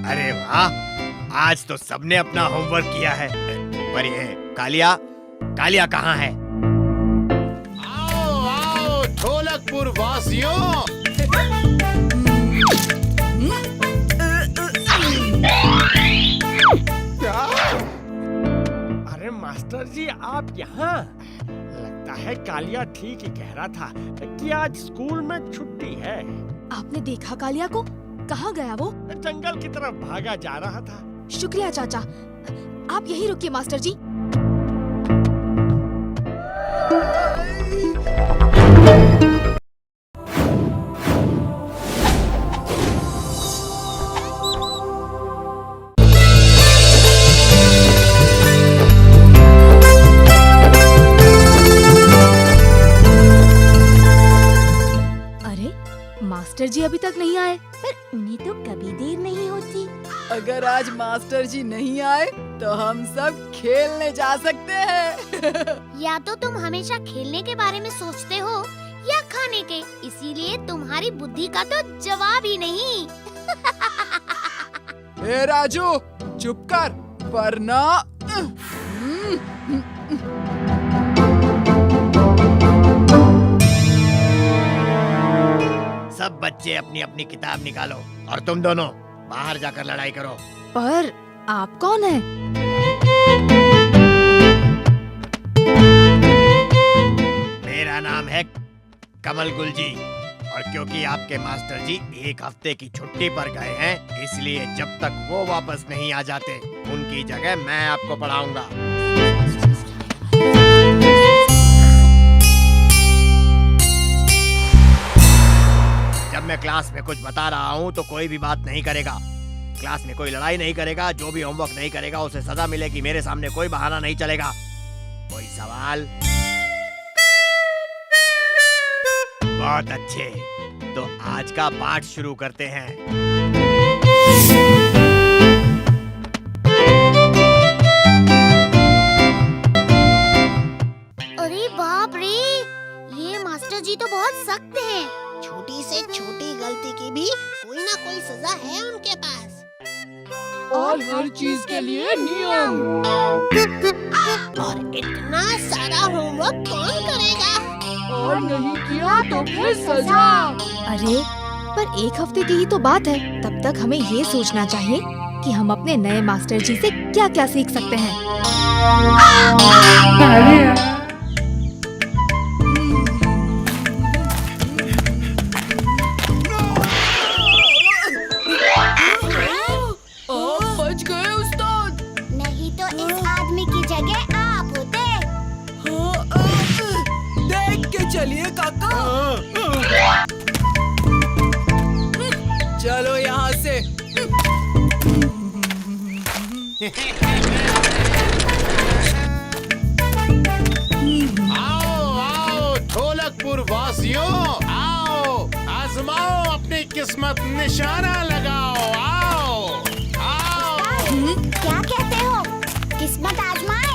अरे वाह, आज तो सबने अपना होमवर्क किया है। पर ये कालिया, कालिया कहाँ है? आओ आओ ढोलकपुर वासियों। क्या? अरे मास्टर जी, आप यहाँ? लगता है कालिया ठीक ही कह रहा था कि आज स्कूल में छुट्टी है। आपने देखा कालिया को? कहाँ गया वो? जंगल की तरफ भागा जा रहा था। शुक्रिया चाचा। आप यही रुकिए मास्टर जी। अरे मास्टर जी अभी तक नहीं आए। पर उन्हें तो कभी देर नहीं होती। अगर आज मास्टर जी नहीं आए तो हम सब खेलने जा सकते हैं। या तो तुम हमेशा खेलने के बारे में सोचते हो या खाने के, इसीलिए तुम्हारी बुद्धि का तो जवाब ही नहीं। ए राजू, चुप कर, वरना सब बच्चे अपनी अपनी किताब निकालो और तुम दोनों बाहर जाकर लड़ाई करो। पर आप कौन हैं? मेरा नाम है कमल गुल जी, और क्योंकि आपके मास्टर जी एक हफ्ते की छुट्टी पर गए हैं, इसलिए जब तक वो वापस नहीं आ जाते, उनकी जगह मैं आपको पढ़ाऊंगा। जब मैं क्लास में कुछ बता रहा हूँ तो कोई भी बात नहीं करेगा। क्लास में कोई लड़ाई नहीं करेगा। जो भी होमवर्क नहीं करेगा उसे सजा मिलेगी। मेरे सामने कोई बहाना नहीं चलेगा। कोई सवाल? बहुत अच्छे, तो आज का पाठ शुरू करते हैं। अरे बाप रे, ये मास्टर जी तो बहुत सख्त हैं। छोटी से छोटी गलती की भी कोई ना कोई सजा है उनके पास। और हर चीज के लिए नियम। और इतना सारा होमवर्क कौन करेगा? और नहीं किया तो फिर सजा। अरे पर एक हफ्ते की ही तो बात है। तब तक हमें ये सोचना चाहिए कि हम अपने नए मास्टर जी से क्या क्या सीख सकते हैं। बच गए उस्ताद। नहीं तो इस आदमी की जगह आप होते। देख के चलिए काका। चलो यहाँ से। आओ आओ ढोलकपुर वासियों, आओ आजमाओ अपनी किस्मत, निशाना लगाओ। आओ आओ। क्या कहते हो? किस्मत आजमाए?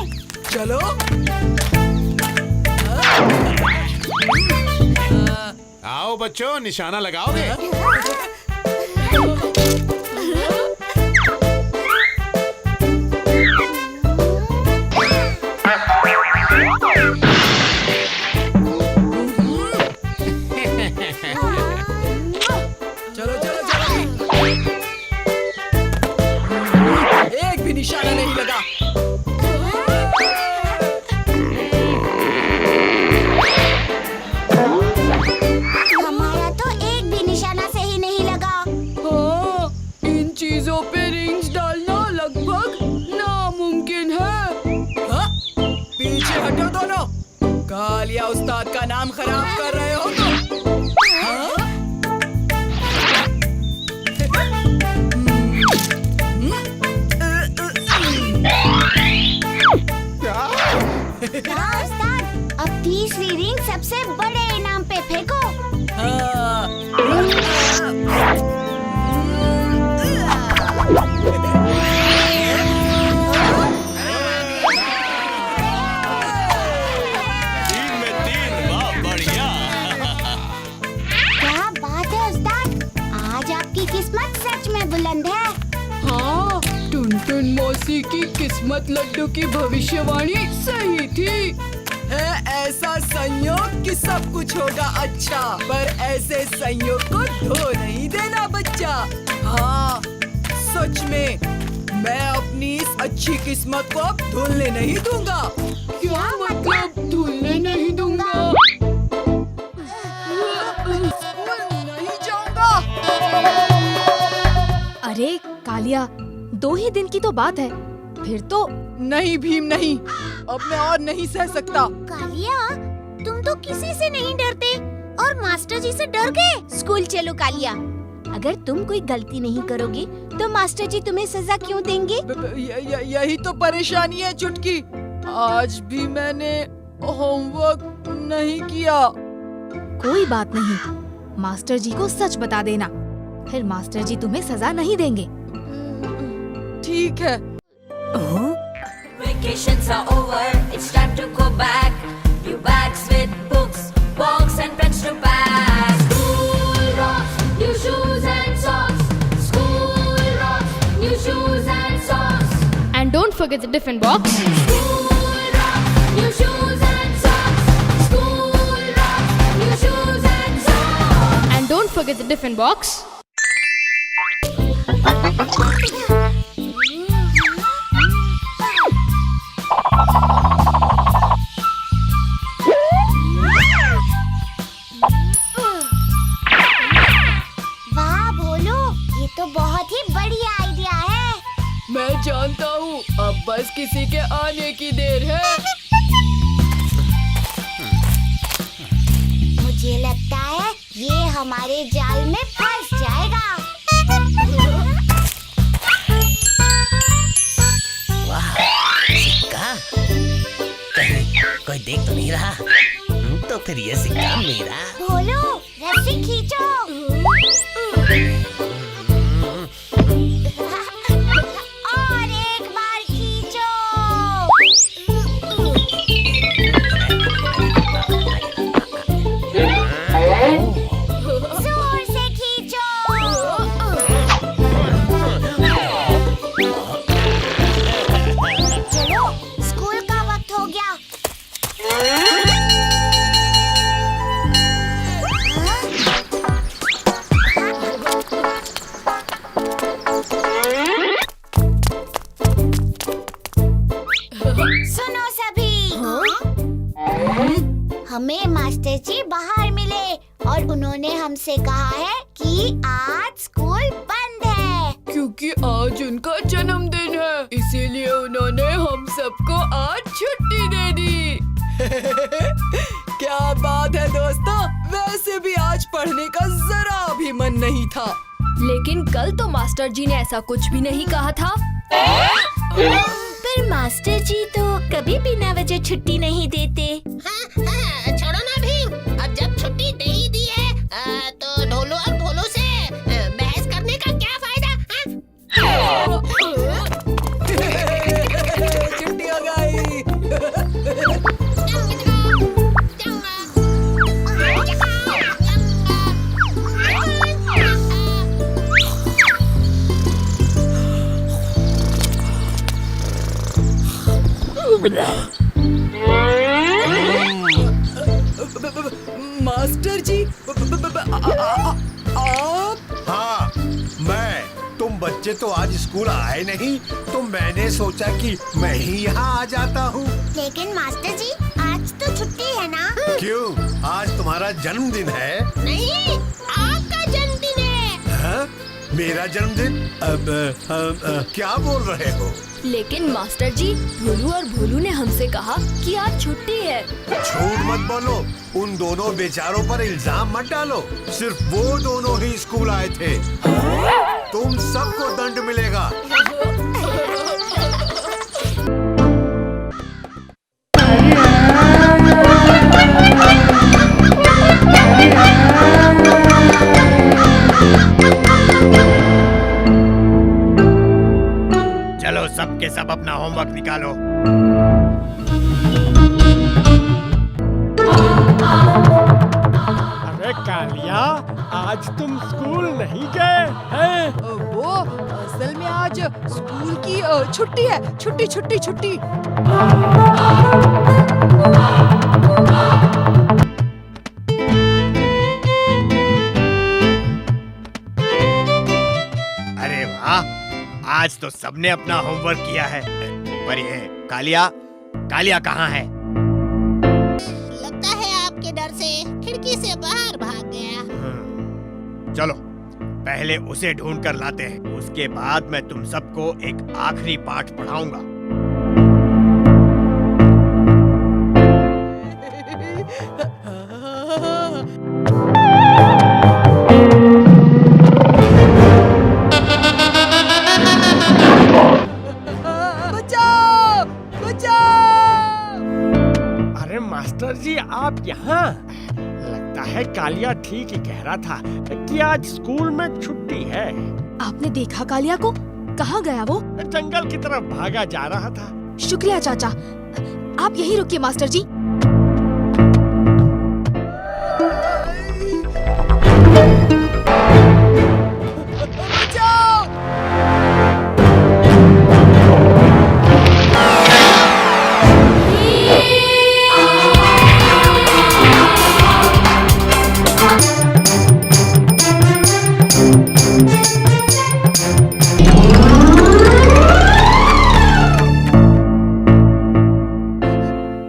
चलो। आओ बच्चों, निशाना लगाओगे? चलो चलो चलो। एक भी निशाना नहीं लगा। हमारा तो एक भी निशाना सही नहीं लगा। हाँ, इन चीजों पे रिंग्स डालना लगभग नामुमकिन है। हाँ? पीछे हटो दोनों। कालिया उस्ताद का नाम खराब कर रहे हो तुम। हाँ? हाँ उस्ताद, अब तीसरी रिंग सबसे बड़े इनाम पे फेंको। तीन में तीन, वाह बढ़िया। की किस्मत लड्डू की भविष्यवाणी सही थी। है ऐसा संयोग कि सब कुछ होगा अच्छा, पर ऐसे संयोग को धो नहीं देना बच्चा। हाँ सच में मैं अपनी इस अच्छी किस्मत को अब धुलने नहीं दूंगा। क्या मतलब धुलने नहीं दूंगा? नहीं जाऊंगा। अरे कालिया, 2 ही दिन की तो बात है, फिर तो। नहीं भीम नहीं, अब मैं और नहीं सह सकता। कालिया, तुम तो किसी से नहीं डरते और मास्टर जी से डर गए। स्कूल चलो कालिया। अगर तुम कोई गलती नहीं करोगे तो मास्टर जी तुम्हें सजा क्यों देंगे? यही तो परेशानी है चुटकी। आज भी मैंने होमवर्क नहीं किया। कोई बात नहीं, मास्टर जी को सच बता देना, फिर मास्टर जी तुम्हें सजा नहीं देंगे। ठीक है। Vacations are over, it's time to go back. New bags with books, box and pens to pack. School rocks, new shoes and socks. School rocks, new shoes and socks. And don't forget the tiffin box. School rocks, new shoes and socks. School rocks, new shoes and socks. And don't forget the tiffin box. वाह भोलू, ये तो बहुत ही बढ़िया idea है। मैं जानता हूँ, अब बस किसी के आने की देर है। मुझे लगता है ये हमारे जाल में फंस जाएगा। वाह, सिक्का। कहीं कोई देख तो नहीं रहा? तो फिर ये सिक्का मेरा। भोलू, रस्सी खींचो। और एक बार खींचो। जोर से खींचो। चलो, स्कूल का वक्त हो गया। सुनो सभी, हमें मास्टर जी बाहर मिले और उन्होंने हमसे कहा है कि आज स्कूल बंद है। क्योंकि आज उनका जन्मदिन है, इसीलिए उन्होंने हम सबको आज छुट्टी दे दी। क्या बात है दोस्तों, वैसे भी आज पढ़ने का जरा भी मन नहीं था। लेकिन कल तो मास्टर जी ने ऐसा कुछ भी नहीं कहा था। पर मास्टर जी तो कभी बिना वजह छुट्टी नहीं देते। छोड़ो ना भीम, अब जब छुट्टी दे ही दी है तो ढोलू और भोलू से बहस करने का क्या फायदा? छुट्टी हो गई। मास्टर जी, आप? हाँ, मैं। तुम बच्चे तो आज स्कूल आए नहीं, तो मैंने सोचा कि मैं ही यहाँ आ जाता हूँ। लेकिन मास्टर जी, आज तो छुट्टी है ना? क्यों? आज तुम्हारा जन्मदिन है? नहीं, आपका जन्मदिन है। हाँ? मेरा जन्मदिन? क्या बोल रहे हो? लेकिन मास्टर जी, भोलू और भोलू ने हमसे कहा कि आज छुट्टी है। झूठ मत बोलो, उन दोनों बेचारों पर इल्जाम मत डालो। सिर्फ वो दोनों ही स्कूल आए थे। तुम सबको दंड मिलेगा। चलो सब के सब अपना होमवर्क निकालो। अरे कालिया, आज तुम स्कूल नहीं गए हैं? वो असल में आज स्कूल की छुट्टी है। छुट्टी छुट्टी छुट्टी। अरे वाह, आज तो सबने अपना होमवर्क किया है। पर ये कालिया, कालिया कहाँ है? लगता है आपके डर से खिड़की से बाहर भाग गया। चलो पहले उसे ढूंढ कर लाते हैं, उसके बाद मैं तुम सबको एक आखिरी पाठ पढ़ाऊंगा। बचाओ बचाओ। अरे मास्टर जी आप यहाँ? लगता है कालिया ठीक ही कह रहा था कि आज स्कूल में छुट्टी है। आपने देखा कालिया को? कहाँ गया वो? जंगल की तरफ भागा जा रहा था। शुक्रिया चाचा, आप यहीं रुकिए मास्टर जी। बचाओ।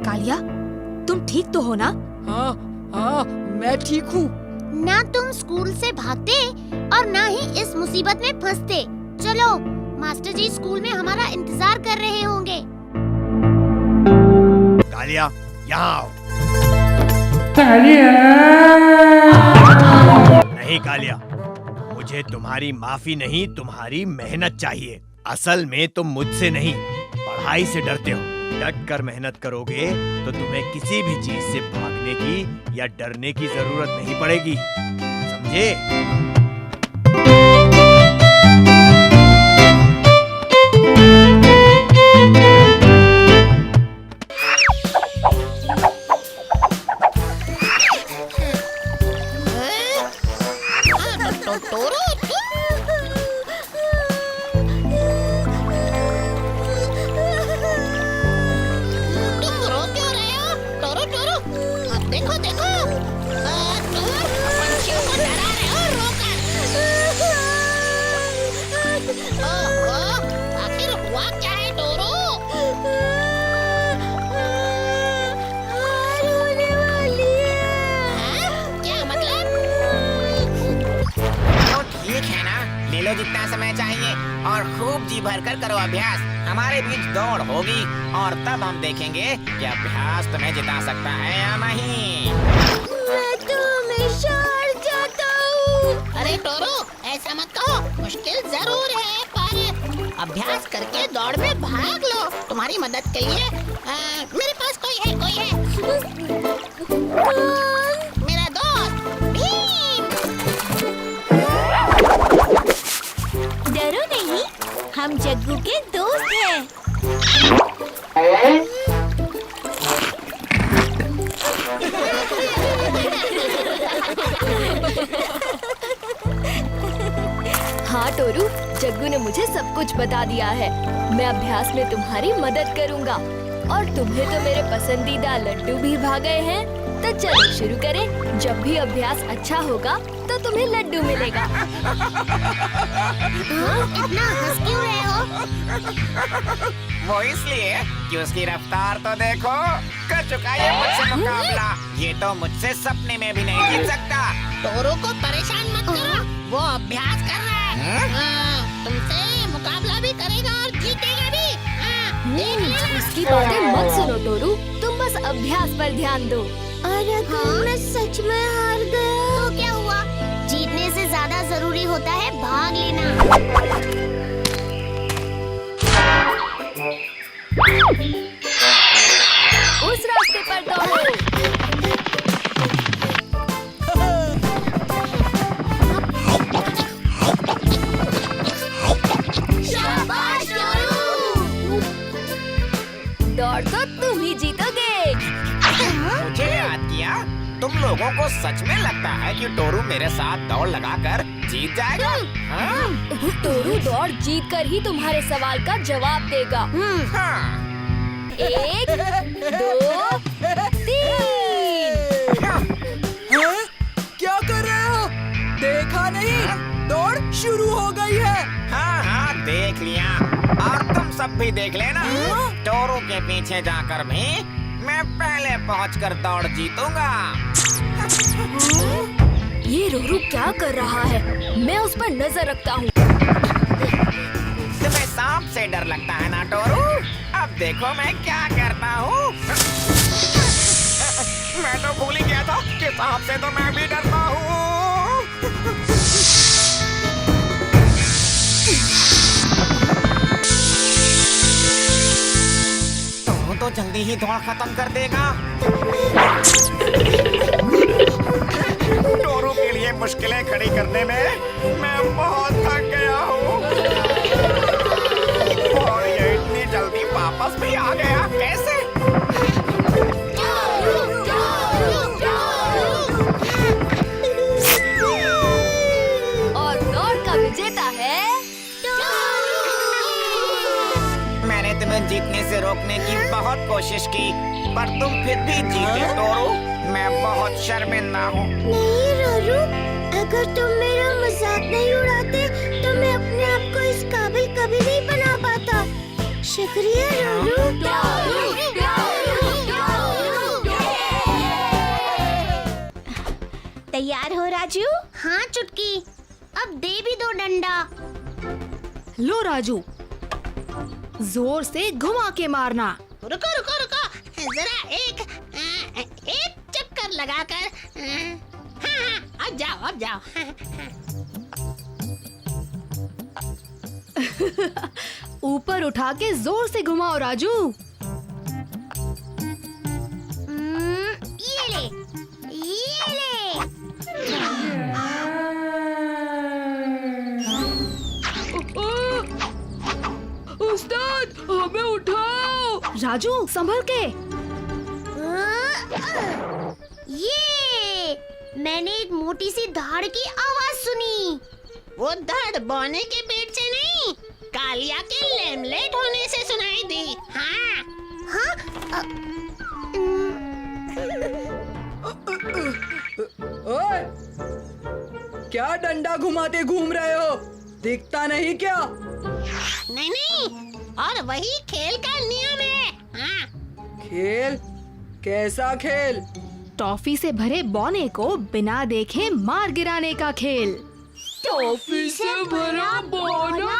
कालिया, तुम ठीक तो हो ना? हाँ हाँ, मैं ठीक हूँ। ना तुम स्कूल से भागते और ना ही इस मुसीबत में फंसते। चलो, मास्टर जी स्कूल में हमारा इंतजार कर रहे होंगे। कालिया, यहाँ आओ। नहीं कालिया, मुझे तुम्हारी माफी नहीं, तुम्हारी मेहनत चाहिए। असल में तुम मुझसे नहीं, पढ़ाई से डरते हो। डट कर मेहनत करोगे तो तुम्हें किसी भी चीज से भागने की या डरने की जरूरत नहीं पड़ेगी, समझे? टोरो तुम रो क्यों रहे हो? टोरो टोरो देखो देखो, तुम पंछियों को डरा रहे हो रोकर। ओहो, आखिर हुआ क्या है टोरो? रोने वाली है। हाँ? क्या मतलब? तो ठीक है ना, ले लो जितना समय चाहिए और खूब जी भर कर करो अभ्यास। हमारे बीच दौड़ होगी और तब हम देखेंगे कि अभ्यास तुम्हें जिता सकता है या नहीं। मैं तो हमेशा हार जाता हूँ। अरे टोरो, ऐसा मत कहो, मुश्किल जरूर है पर अभ्यास करके दौड़ में भाग लो। तुम्हारी मदद के लिए मेरे पास कोई है मेरा दोस्त भीम। डरो नहीं, हम जग्गू के दोस्त हैं। हाँ टोरू, जग्गू ने मुझे सब कुछ बता दिया है। मैं अभ्यास में तुम्हारी मदद करूँगा और तुम्हें तो मेरे पसंदीदा लड्डू भी भा गए हैं। तो चलो शुरू करें। जब भी अभ्यास अच्छा होगा तो तुम्हें लड्डू मिलेगा। इतना हंस क्यों रहे हो? वो इसलिए कि उसकी रफ्तार तो देखो, कर चुका ये मुझसे मुकाबला। ये तो मुझसे सपने में भी नहीं जीत सकता। टोरो को परेशान मत करो, वो अभ्यास कर रहा है। तुमसे मुकाबला भी करेगा और जीतेगा भी। देख लो। उसकी बातें मत सुनो टोरू, तुम बस अभ्यास पर ध्यान दो। अरे मैं सच में हार गया। तो क्या हुआ? जीतने से ज्यादा जरूरी होता है भाग लेना। उस रास्ते पर दौड़ो। शाबाश टोरू। दौड़ तो तुम ही जीतोगे। मुझे याद किया, तुम लोगों को सच में लगता है कि टोरू मेरे साथ दौड़ लगाकर जीत जीत जाएगा। हाँ? टोरू दौड़ जीत कर ही तुम्हारे सवाल का जवाब देगा। हाँ। 1, 2, 3। क्या कर रहे हो? देखा नहीं? दौड़ शुरू हो गई है। हाँ हाँ देख लिया, और तुम सब भी देख लेना। टोरू के पीछे जाकर भी मैं पहले पहुंचकर दौड़ जीतूंगा। ये रोरू क्या कर रहा है? मैं उस पर नजर रखता हूँ। तुम्हें सांप से डर लगता है ना टोरू? अब देखो मैं क्या करता हूँ। मैं तो भूल ही गया था कि सांप से तो मैं भी डरता हूँ। तो जल्दी ही दौड़ खत्म कर देगा। टोरू के लिए मुश्किलें खड़ी करने में मैं बहुत थक गया हूँ। और ये इतनी जल्दी वापस भी आ गया कैसे? और दौड़ का विजेता है मैंने तुम्हें जीतने से रोकने की बहुत कोशिश की, पर तुम फिर भी जीते टोरू। मैं बहुत शर्मिंदा हूँ। नहीं रोरू, अगर तुम मेरा मजाक नहीं उड़ाते तो मैं अपने आप को इस काबिल कभी नहीं बना पाता। शुक्रिया रोरू। तैयार हो राजू? हाँ चुटकी, अब दे भी दो डंडा। लो राजू, जोर से घुमा के मारना। रुको रुको रुको, जरा एक चक्कर लगाकर। हाँ, अब जाओ। ऊपर उठा के जोर से घुमाओ राजू। ये ले। उस्ताद, हमें उठाओ। राजू संभल के। ये मैंने एक मोटी सी धाड़ की आवाज सुनी। वो धड़ बौने के पेट से नहीं, कालिया के लेमलेट होने से सुनाई दी। हाँ। ओए, क्या डंडा घुमाते घूम रहे हो? दिखता नहीं क्या? नहीं, और वही खेल का नियम है। हाँ। खेल? कैसा खेल? टॉफी से भरे बौने को बिना देखे मार गिराने का खेल। टॉफी से भरा बौना?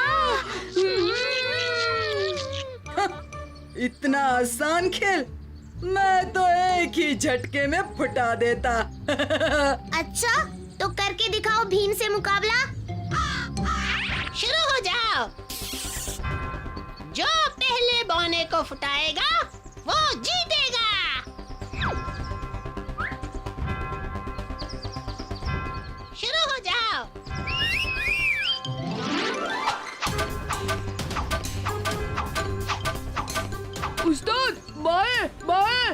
इतना आसान खेल? मैं तो एक ही झटके में फुटा देता। अच्छा, तो करके दिखाओ भीम से मुकाबला। शुरू हो जाओ। जो पहले बौने को फुटाएगा वो जीतेगा। शुरू हो जाओ। उस्ताद, बाएं बाएं।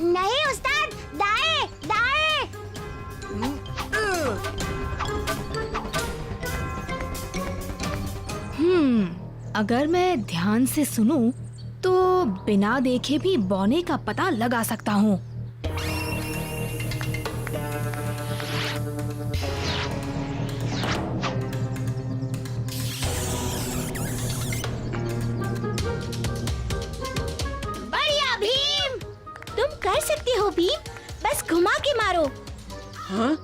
नहीं उस्ताद, दाएं दाएं। अगर मैं ध्यान से सुनूं तो बिना देखे भी बौने का पता लगा सकता हूँ। बढ़िया भीम, तुम कर सकते हो भीम, बस घुमा के मारो। हाँ?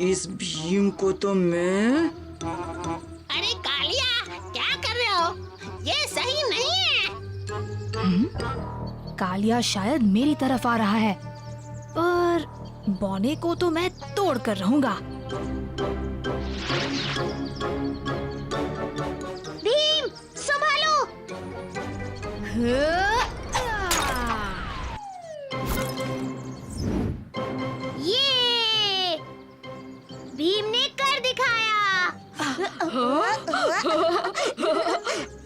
इस भीम को तो मैं... अरे कालिया, क्या कर रहे हो? ये सही नहीं है। कालिया शायद मेरी तरफ आ रहा है, पर बौने को तो मैं तोड़ कर रहूंगा। भीम, संभालो। ये भीम ने कर दिखाया।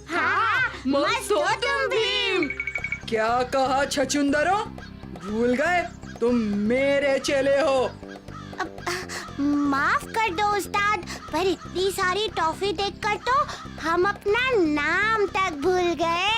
हाँ, मस्त हो तुम भीम। क्या कहा छछुंदरो? भूल गए तुम मेरे चेले हो। माफ कर दो उस्ताद, पर इतनी सारी टॉफी देखकर तो हम अपना नाम तक भूल गए।